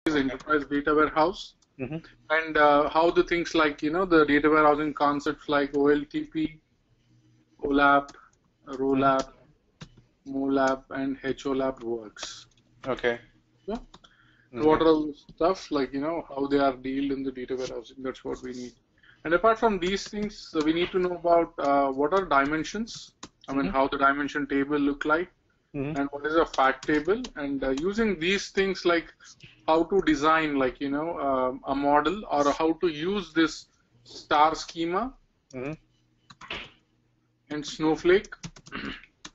is enterprise data warehouse, Mm-hmm. and how the things like, the data warehousing concepts like OLTP, OLAP, ROLAP, MOLAP, and HOLAP works. Okay. Yeah. Okay. What are all the stuff like, how they are dealt in the data warehousing? That's what we need. And apart from these things, we need to know about what are dimensions. I mean, how the dimension table look like, and what is a fact table, and using these things like how to design like a model, or how to use this star schema and snowflake.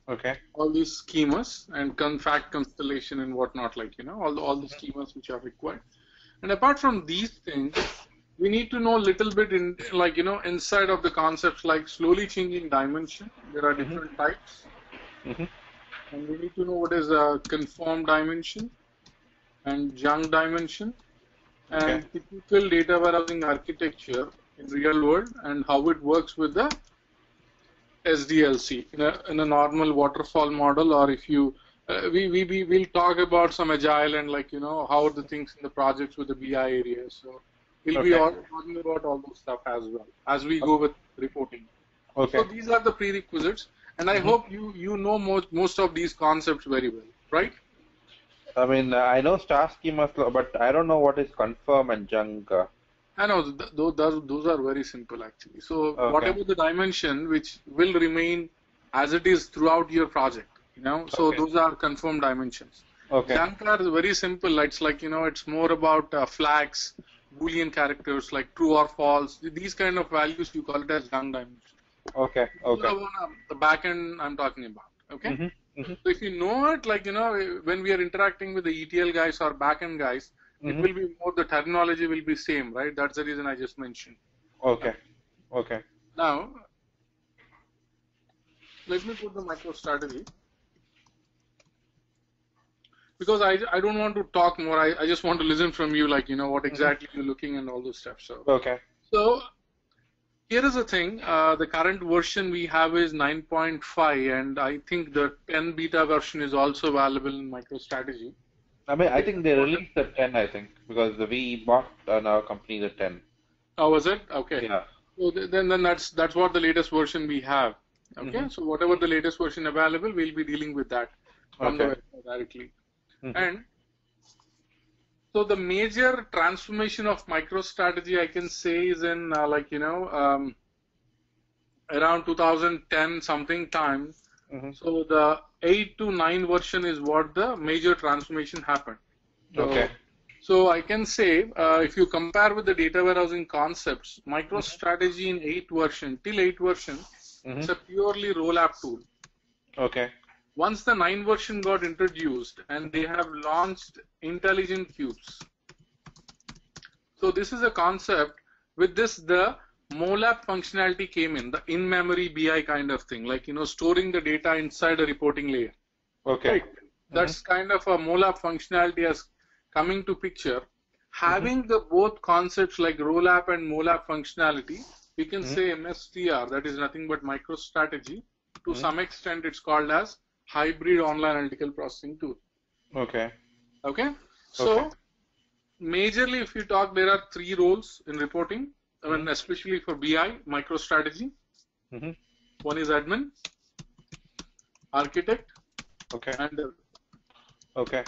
Okay. All these schemas and fact constellation and whatnot, like all the schemas which are required. And apart from these things, we need to know a little bit in like inside of the concepts like slowly changing dimension. There are different types, and we need to know what is a conform dimension and junk dimension, and typical data warehousing architecture in real world, and how it works with the SDLC in a normal waterfall model, or if you we'll talk about some agile and like how are the things in the projects with the BI areas. So we'll be all talking about all those stuff as well as we go with reporting. Okay. So these are the prerequisites, and I hope you know most of these concepts very well, right? I mean, I know star schemas, but I don't know what is confirm and junk. I know those are very simple actually. So whatever the dimension which will remain as it is throughout your project, so those are confirmed dimensions. Okay. Junk are very simple. It's like it's more about flags, Boolean characters like true or false. These kind of values you call it as junk dimension. Okay. Okay. The backend I'm talking about. Okay. So if you know it, like when we are interacting with the ETL guys or backend guys, it will be more, the terminology will be same, right? That's the reason I just mentioned. Okay. Okay. Now, let me put the MicroStrategy, because I don't want to talk more. I just want to listen from you, like what exactly you're looking and all those stuff. So So here is the thing. The current version we have is 9.5, and I think the 10 beta version is also available in MicroStrategy. I mean, I think they released the 10, I think, because we bought in our company the 10. Oh, was it? Okay. Yeah. So then that's what the latest version we have. Okay. So whatever the latest version available, we'll be dealing with that from the website directly. And so the major transformation of MicroStrategy, I can say, is in around 2010 something time. So the 8 to 9 version is what the major transformation happened. So I can say, if you compare with the data warehousing concepts, MicroStrategy in 8 version, till 8 version, it's a purely roll-up tool. Okay. Once the 9 version got introduced, and they have launched intelligent cubes. So this is a concept. With this, the MOLAP functionality came in, the in-memory BI kind of thing, like storing the data inside a reporting layer. Okay. Right? That's kind of a MOLAP functionality as coming to picture. Having the both concepts like rollup and MOLAP functionality, we can say MSTR, that is nothing but MicroStrategy. To some extent, it's called as hybrid online analytical processing tool. Okay. Okay. So majorly, if you talk, there are 3 roles in reporting. I mean, especially for BI, MicroStrategy. One is admin, architect, and okay.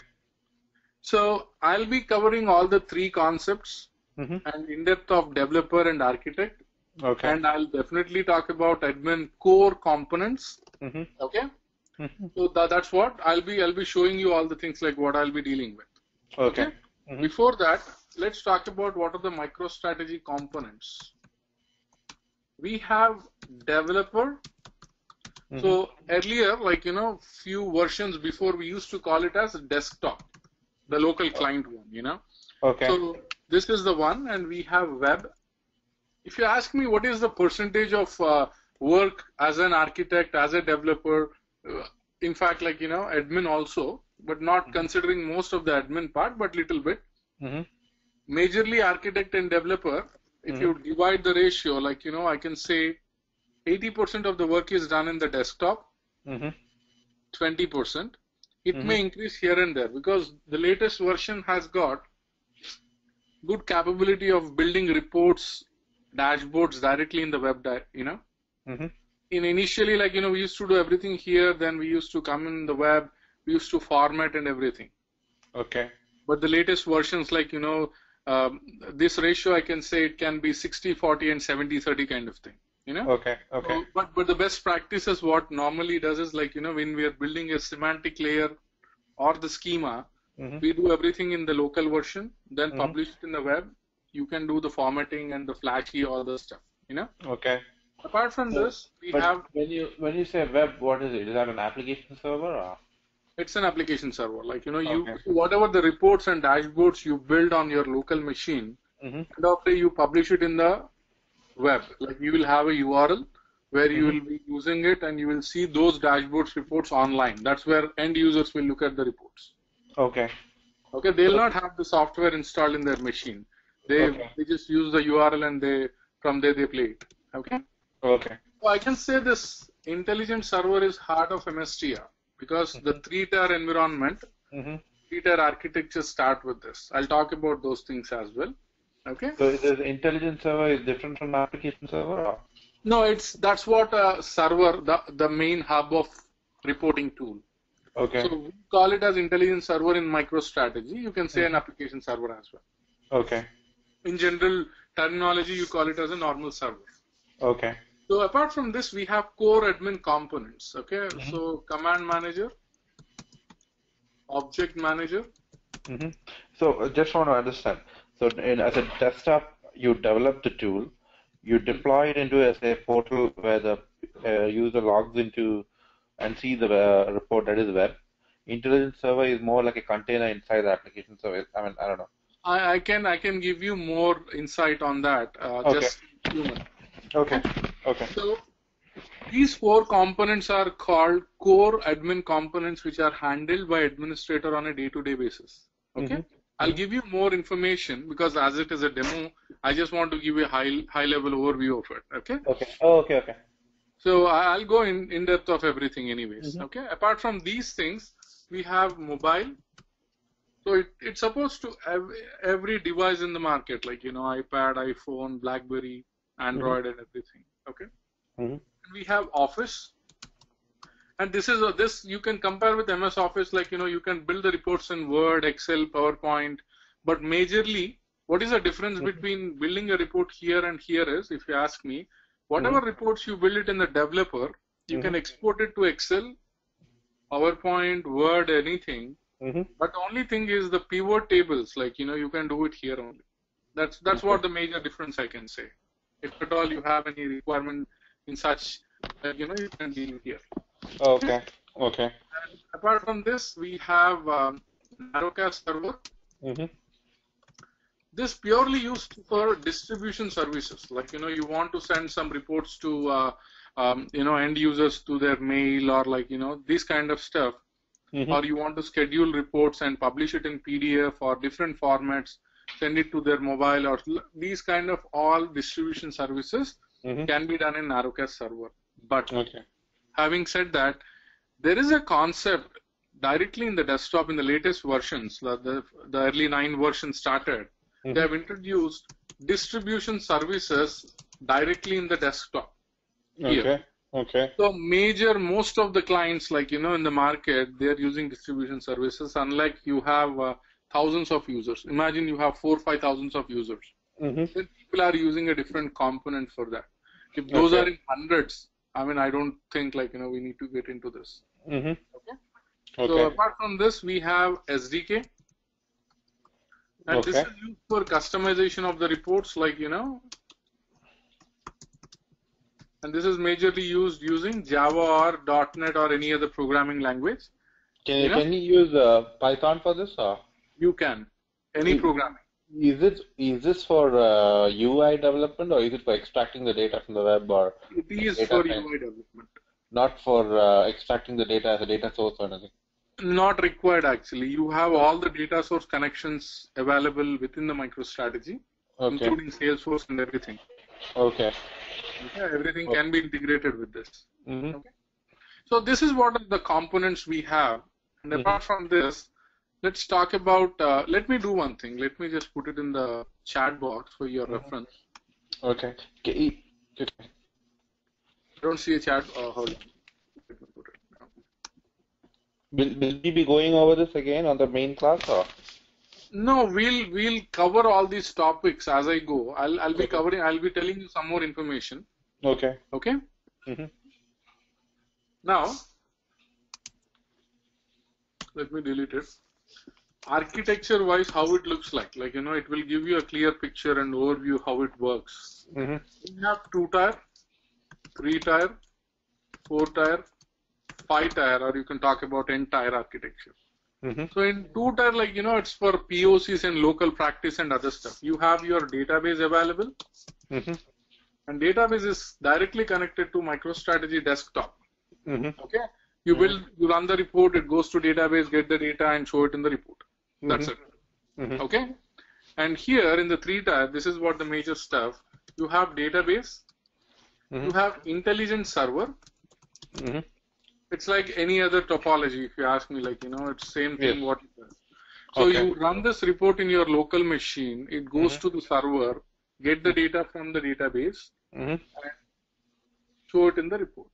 So I'll be covering all the 3 concepts and in depth of developer and architect. Okay. And I'll definitely talk about admin core components. Okay. So that's what I'll be showing you, all the things like what I'll be dealing with. Okay. Before that, let's talk about what are the MicroStrategy components. We have developer. So earlier, like few versions before, we used to call it as desktop, the local client one, Okay. So this is the one, and we have web. If you ask me what is the percentage of work as an architect, as a developer, in fact, like admin also, but not considering most of the admin part, but little bit. Majorly architect and developer, if you divide the ratio, like I can say 80% of the work is done in the desktop, 20%. It may increase here and there because the latest version has got good capability of building reports, dashboards directly in the web, Mm-hmm. Initially, like, we used to do everything here, then we used to come in the web, we used to format and everything. Okay. But the latest versions, like, this ratio, I can say it can be 60-40 and 70-30 kind of thing, Okay. Okay. So, but the best practice is what normally does is, like, when we are building a semantic layer or the schema, Mm-hmm. we do everything in the local version, then Mm-hmm. publish it in the web. You can do the formatting and the flashy, all the stuff, Okay. Apart from this, we But have, when you say web, what is it? Is that an application server or? it's an application server. Like, Okay. whatever the reports and dashboards you build on your local machine, Mm-hmm. and after you publish it in the web, like you will have a URL where you will be using it and you will see those dashboards reports online. That's where end users will look at the reports. Okay. Okay, they'll not have the software installed in their machine. They just use the URL and from there they play it. Okay. Okay. So I can say this intelligent server is heart of MSTR because the 3-tier environment, 3-tier architecture start with this. I'll talk about those things as well. Okay. So the intelligent server is different from application server or? No, that's what a server, the main hub of reporting tool. Okay. So we call it as intelligent server in MicroStrategy. You can say an application server as well. Okay. In general terminology, you call it as a normal server. Okay. So apart from this, we have core admin components. Okay. So command manager, object manager. So just want to understand. So as a desktop, you develop the tool, you deploy it into a portal where the user logs into and see the report that is web. Intelligent server is more like a container inside the application service. I mean, I don't know. I can give you more insight on that. Just human. Okay. Okay. So these 4 components are called core admin components, which are handled by administrator on a day-to-day basis. Okay. I'll give you more information because as it is a demo, I just want to give you a high-level overview of it. Okay. Okay. Oh, okay. Okay. So I'll go in depth of everything anyways. Okay. Apart from these things, we have mobile. So it's supposed to every device in the market, like, iPad, iPhone, BlackBerry, Android, and everything. Okay. We have Office. And this you can compare with MS Office, like, you can build the reports in Word, Excel, PowerPoint. But majorly, what is the difference between building a report here and here is, if you ask me, whatever reports you build it in the developer, you can export it to Excel, PowerPoint, Word, anything. But the only thing is the pivot tables, like, you can do it here only. That's what the major difference I can say. If at all you have any requirement in such, you can deal here. Okay. Okay. And apart from this, we have narrowcast server. This purely used for distribution services. Like, you want to send some reports to, end users to their mail or like, this kind of stuff. Or you want to schedule reports and publish it in PDF or different formats, send it to their mobile or these kind of all distribution services can be done in narrowcast server. But having said that, there is a concept directly in the desktop in the latest versions, the early 9 versions started. They have introduced distribution services directly in the desktop. Here. Okay. So most of the clients, like, in the market, they're using distribution services, unlike you have thousands of users. Imagine you have 4,000 or 5,000 of users. Then people are using a different component for that. If those are in hundreds, I mean, I don't think like, we need to get into this. Okay. So apart from this, we have SDK. And this is used for customization of the reports, like, and this is majorly used using Java or .NET or any other programming language. Can you use Python for this? Or? You can. Any programming. Is this for UI development or is it for extracting the data from the web or? It is for UI development. Not for extracting the data as a data source or anything? Not required actually. You have all the data source connections available within the MicroStrategy, including Salesforce and everything. Okay. Everything can be integrated with this. Okay. So this is what are the components we have. And apart from this, let's talk about, let me do one thing. Let me just put it in the chat box for your reference. Okay. Okay. I don't see a chat. Hold on. Let me put it down. Will we be going over this again on the main class or? No, we'll cover all these topics as I go. I'll be Okay. covering. I'll be telling you some more information. Okay. Okay. Mm-hmm. Now, let me delete it. Architecture-wise, how it looks like it will give you a clear picture and overview how it works. Mm-hmm. We have 2-tier, 3-tier, 4-tier, 5-tier, or you can talk about n-tier architecture. Mm-hmm. So in 2-tier, it's for POCs and local practice and other stuff. You have your database available, Mm-hmm. and database is directly connected to Microstrategy desktop. Mm-hmm. Okay, you run the report, it goes to database, get the data, and show it in the report. That's it. Mm-hmm. Okay, and here in the 3-tier, this is what the major stuff. You have database, Mm-hmm. you have intelligent server. Mm-hmm. It's like any other topology, if you ask me, it's same thing. Yes. What it does. So Okay. you run this report in your local machine, it goes to the server, get the data from the database, Mm-hmm. and show it in the report.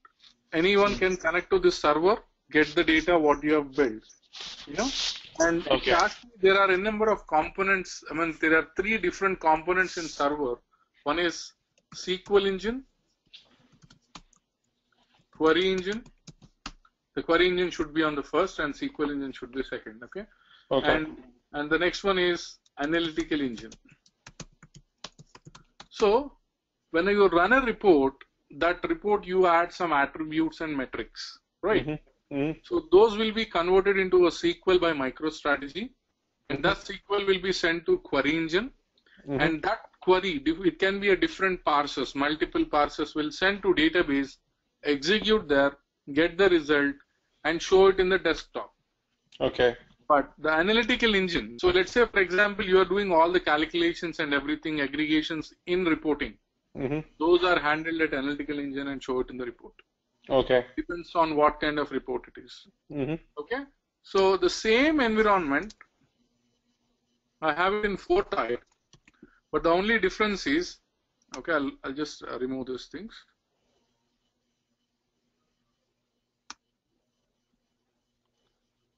Anyone can connect to this server, get the data what you have built, and if you ask me, there are a number of components. I mean, there are 3 different components in server. One is SQL engine, query engine. The query engine should be on the first and SQL engine should be second. Okay. Okay. And the next one is analytical engine. So when you run a report, that report you add some attributes and metrics, right? Mm-hmm. Mm-hmm. So those will be converted into a SQL by Microstrategy, and that SQL will be sent to query engine, and that query, it can be a different parsers, multiple parsers will send to database, execute there, get the result, and show it in the desktop. Okay. But the analytical engine, so let's say, for example, you are doing all the calculations and everything, aggregations in reporting. Mm-hmm. Those are handled at analytical engine and show it in the report. Okay. Depends on what kind of report it is. Mm-hmm. Okay. So the same environment, I have it in 4-tier, but the only difference is, okay, I'll just remove these things.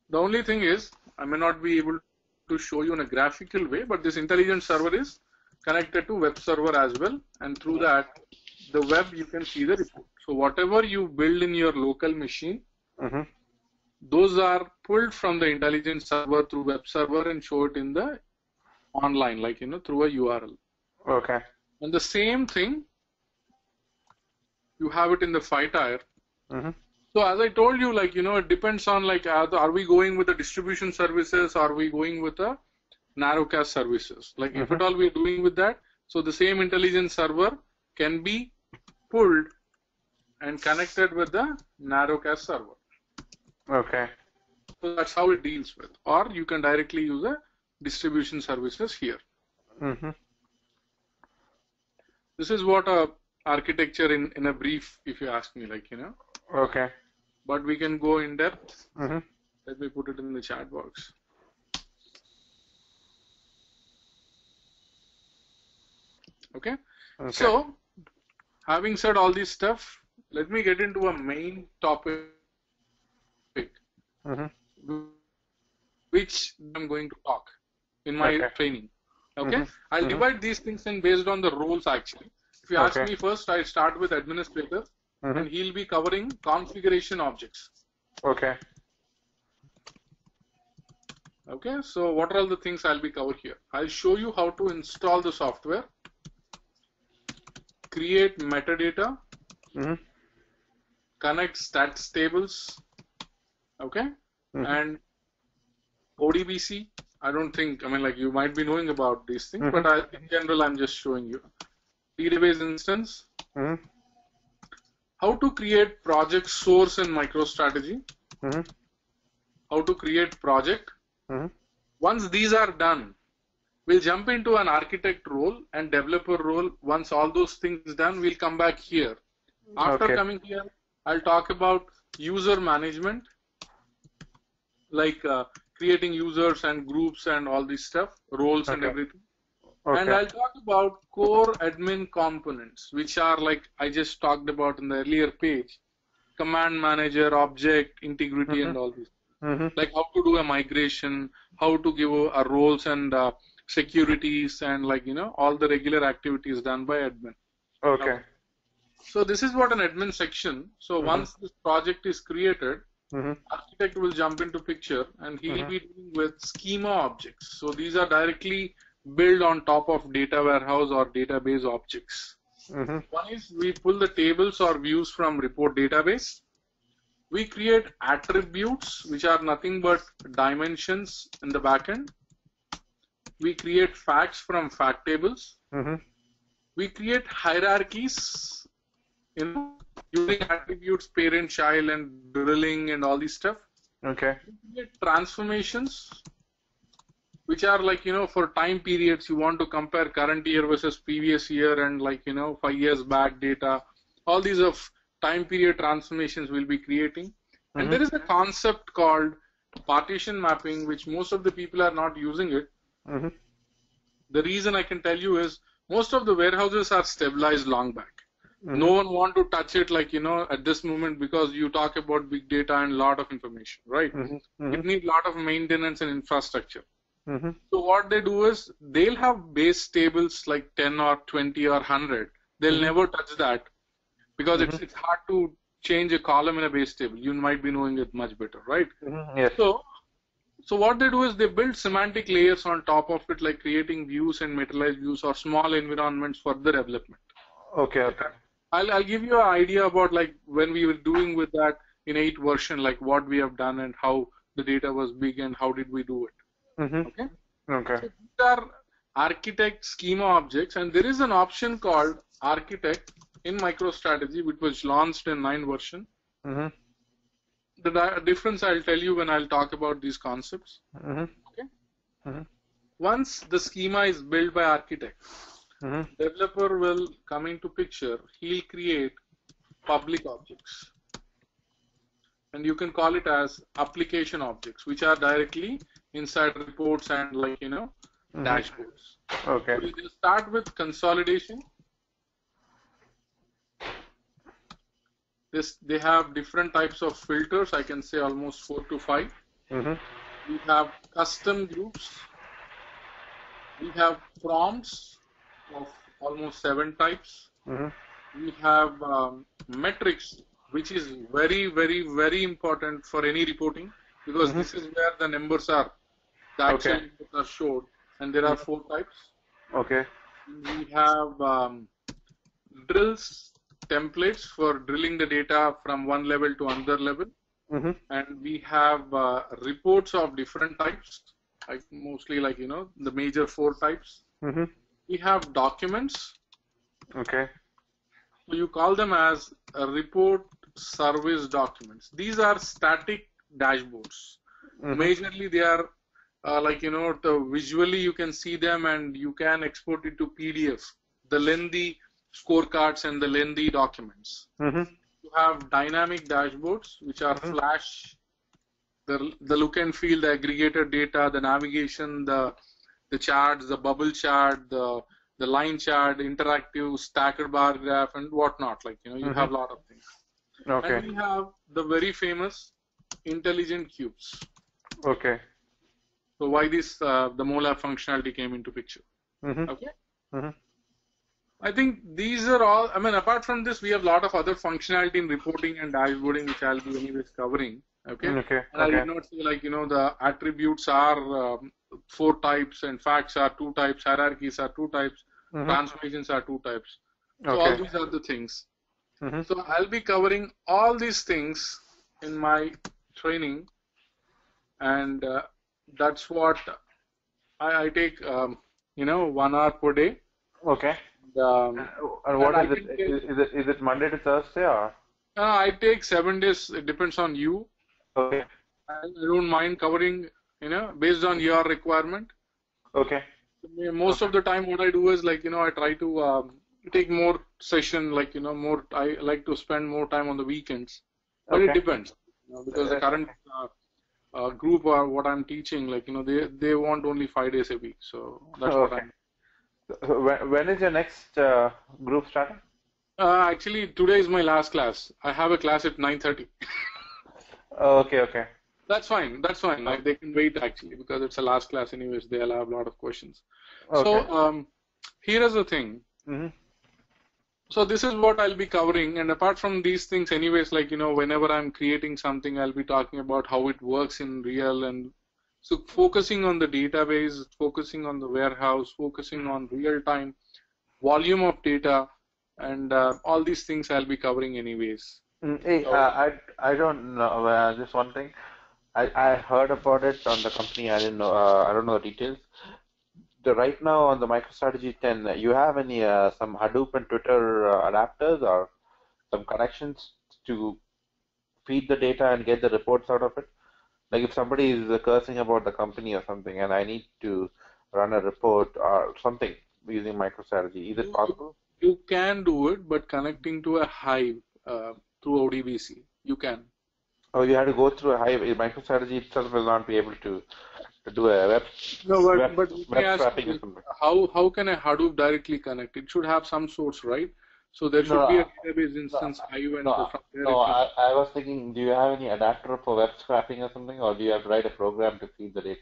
The only thing is, I may not be able to show you in a graphical way, but this intelligent server is connected to web server as well, and through that, the web, you can see the report. So whatever you build in your local machine, those are pulled from the intelligent server through web server and show it in the online, through a URL. Okay. And the same thing, you have it in the 5-tier. So as I told you, it depends on are we going with the distribution services, or are we going with the narrowcast services? If at all we are doing with that, so the same intelligence server can be pulled and connected with the narrowcast server. Okay. So that's how it deals with. Or you can directly use a distribution services here. This is what a architecture in a brief, if you ask me, Okay. But we can go in depth. Let me put it in the chat box. Okay. So, having said all this stuff, let me get into a main topic, which I'm going to talk in my training. Okay. I'll divide these things in based on the roles actually. If you ask me first, I start with administrator, and he'll be covering configuration objects. Okay. Okay. So what are all the things I'll be covered here? I'll show you how to install the software, create metadata, connect stats tables, okay, and ODBC. I don't think, you might be knowing about these things, but in general, I'm just showing you. Database instance, how to create project source in MicroStrategy, how to create project. Once these are done, we'll jump into an architect role and developer role. Once all those things done, we'll come back here. After coming here, I'll talk about user management, creating users and groups and all this stuff, roles and everything. And I'll talk about core admin components, which are like I just talked about in the earlier page, command manager, object, integrity, and all this. Like how to do a migration, how to give a roles and securities, and like, all the regular activities done by admin. Okay. So this is what an admin section. So once this project is created, architect will jump into picture and he will be dealing with schema objects. So these are directly built on top of data warehouse or database objects. One is we pull the tables or views from report database. We create attributes, which are nothing but dimensions in the backend. We create facts from fact tables. We create hierarchies, using attributes, parent, child, and drilling and all this stuff. Okay. We create transformations, which are like, for time periods, you want to compare current year versus previous year and like, 5 years back data. All these of time period transformations we'll be creating. And there is a concept called partition mapping, which most of the people are not using it. The reason I can tell you is most of the warehouses are stabilized long back. No one want to touch it like, at this moment, because you talk about big data and a lot of information, right? It needs a lot of maintenance and infrastructure. So what they do is they'll have base tables like 10 or 20 or 100. They'll never touch that because it's hard to change a column in a base table. You might be knowing it much better, right? Yes. So what they do is they build semantic layers on top of it, like creating views and materialized views or small environments for the development. Okay. I'll give you an idea about like when we were doing with that in 8 version, like what we have done and how the data was big and how did we do it. Okay. Okay. So these are architect schema objects, and there is an option called architect in Microstrategy, which was launched in 9 version. The difference I'll tell you when I'll talk about these concepts. Okay. Once the schema is built by architect, developer will come into picture. He'll create public objects, and you can call it as application objects, which are directly inside reports and like dashboards. Okay. So we'll start with consolidation. They have different types of filters. I can say almost 4 to 5. We have custom groups. We have prompts of almost 7 types. We have metrics, which is very, very, very important for any reporting, because this is where the numbers are, the actual numbers are showed, and there are 4 types. Okay. We have drills, templates for drilling the data from one level to another level, and we have reports of different types, like mostly like the major 4 types. We have documents. Okay. So you call them as report service documents. These are static dashboards. Majorly they are visually you can see them and you can export it to PDF, the lengthy scorecards and the lengthy documents. You have dynamic dashboards, which are flash, the look and feel, the aggregated data, the navigation, the charts, the bubble chart, the line chart, interactive stacked bar graph, and whatnot. Like you have a lot of things. Okay. And we have the very famous intelligent cubes. Okay. So why this the MoLab functionality came into picture? Okay. I think these are all. I mean, apart from this, we have a lot of other functionality in reporting and dashboarding, which I'll be anyways covering. Okay. Okay. And I did not say like the attributes are 4 types and facts are 2 types, hierarchies are 2 types, transformations are 2 types. So all these are the things. So I'll be covering all these things in my training, and that's what I take. 1 hour per day. Okay. And what is it? Is it Monday to Thursday or? I take 7 days. It depends on you. Okay. I don't mind covering, based on your requirement. Okay. Most of the time, what I do is like, I try to take more session, like, more. I like to spend more time on the weekends, but it depends, because the current group or what I'm teaching, like, they want only 5 days a week. So that's what Okay. I'm. So when is your next group starting? Actually, today is my last class. I have a class at 9:30. Okay, okay. That's fine. That's fine. Uh, Like, they can wait actually because it's a last class anyways. They'll have a lot of questions. Okay. So here is the thing. Mm-hmm. So this is what I'll be covering. And apart from these things, anyways, like, whenever I'm creating something, I'll be talking about how it works in real. And so focusing on the database, focusing on the warehouse, focusing on real time, volume of data, and all these things I'll be covering anyways. Hey, So I don't know. Just one thing. I heard about it on the company. I didn't know. I don't know the details. Right now on the MicroStrategy 10, you have any some Hadoop and Twitter adapters or some connections to feed the data and get the reports out of it? Like if somebody is cursing about the company or something, and I need to run a report or something using MicroStrategy, is it you, you possible? you can do it, but connecting to a Hive through ODBC, you can. Or you have to go through a Hive. MicroStrategy itself will not be able to do a No, web but let me web ask scraping or you, something. how can a Hadoop directly connect? It should have some source, right? So there should be a No, database no, instance Hive, and no, from there no. it should. I was thinking, do you have any adapter for web scraping or something, or do you have to write a program to feed the data?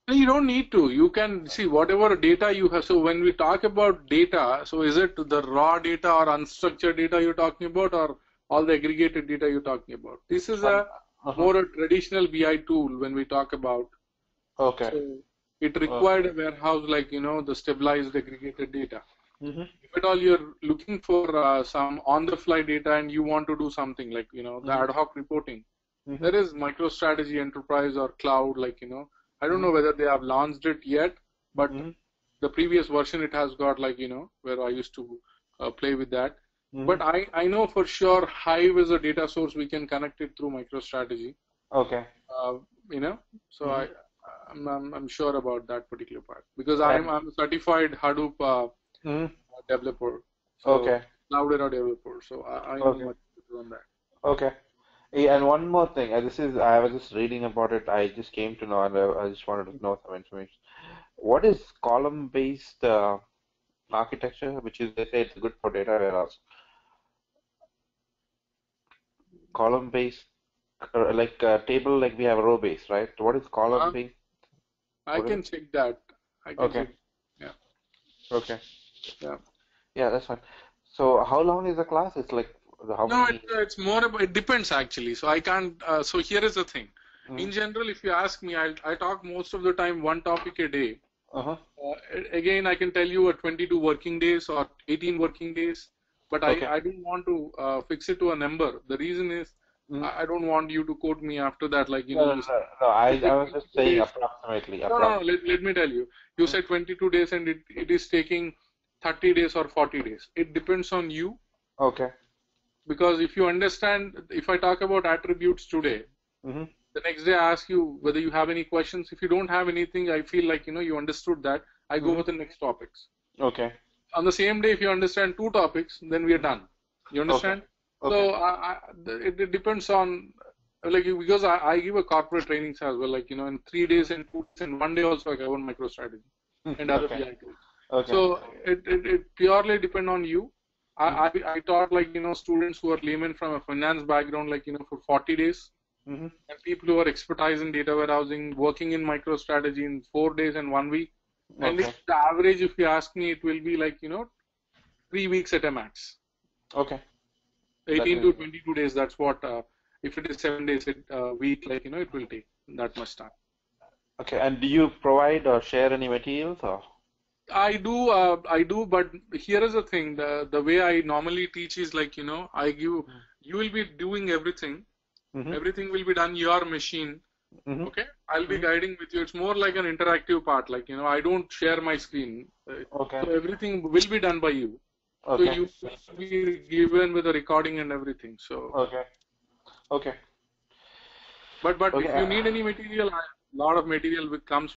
No, you don't need to. You can see whatever data you have. So when we talk about data, so is it the raw data or unstructured data you're talking about, or all the aggregated data you're talking about? This is Um, a uh-huh. more a traditional BI tool when we talk about. Okay. So it Okay. required a warehouse like, the stabilized aggregated data. Mm-hmm. If at all you're looking for some on-the-fly data and you want to do something like, the Mm-hmm. ad hoc reporting, Mm-hmm. there is MicroStrategy Enterprise or Cloud, like, I don't Mm-hmm. know whether they have launched it yet, but Mm-hmm. the previous version it has got, like, where I used to play with that. Mm-hmm. But I know for sure Hive is a data source. We can connect it through MicroStrategy. Okay. Uh, you know, so Mm-hmm. I'm sure about that particular part because I'm And I'm a certified Hadoop mm-hmm. developer, so Okay. Cloudera developer. So I know Okay. much on that. Okay. And one more thing. I was just reading about it. I just came to know, and I just wanted to know some information. What is column-based architecture, which is they say it's good for data warehouse? Column-based, like table, like we have row base, right? What is Uh, column-based? I What is can it? check that. I can Okay. check. Yeah, Okay. yeah. Yeah, that's fine. So how long is the class? It's like how No, many? it's more about, it depends actually. So I can't. So here is the thing. Mm-hmm. In general, if you ask me, I talk most of the time one topic a day. Uh-huh. Again, I can tell you a 22 working days or 18 working days, but Okay. I don't want to fix it to a number. The reason is Mm. I don't want you to quote me after that, like, No, no, you no, no. you said I was just 22 saying days. approximately, No, no, no, approximately. let me tell you. You Mm. said 22 days and it is taking 30 days or 40 days. It depends on you Okay. because if you understand, if I talk about attributes today, Mm-hmm. the next day I ask you whether you have any questions. If you don't have anything, I feel like, you understood that. I go Mm-hmm. with the next topics. Okay. On the same day, if you understand two topics, then we are done. You Okay. understand? Okay. So it depends on, like, because I give a corporate trainings as well, like, in 3 days and 2 days and one day also I cover MicroStrategy and other Okay. BI tools. Okay. So it purely depend on you. Mm-hmm. I taught, like, students who are laymen from a finance background, like, for 40 days, Mm-hmm. and people who are expertise in data warehousing working in MicroStrategy in 4 days and 1 week. And Okay. the average, if you ask me, it will be like, 3 weeks at a max. Okay. That 18 is to 22 days, that's what, if it is 7 days a week, like, it will take that much time. okay. And do you provide or share any materials or? I do, but here is the thing, the way I normally teach is like, I give, you will be doing everything. Mm-hmm. Everything will be done your machine. Mm-hmm. Okay, I'll be Mm-hmm. guiding with you. It's more like an interactive part. Like, I don't share my screen. Okay. So everything will be done by you. So Okay. you will be given with the recording and everything. So, Okay. Okay. but if Okay. you need any material, a lot of material comes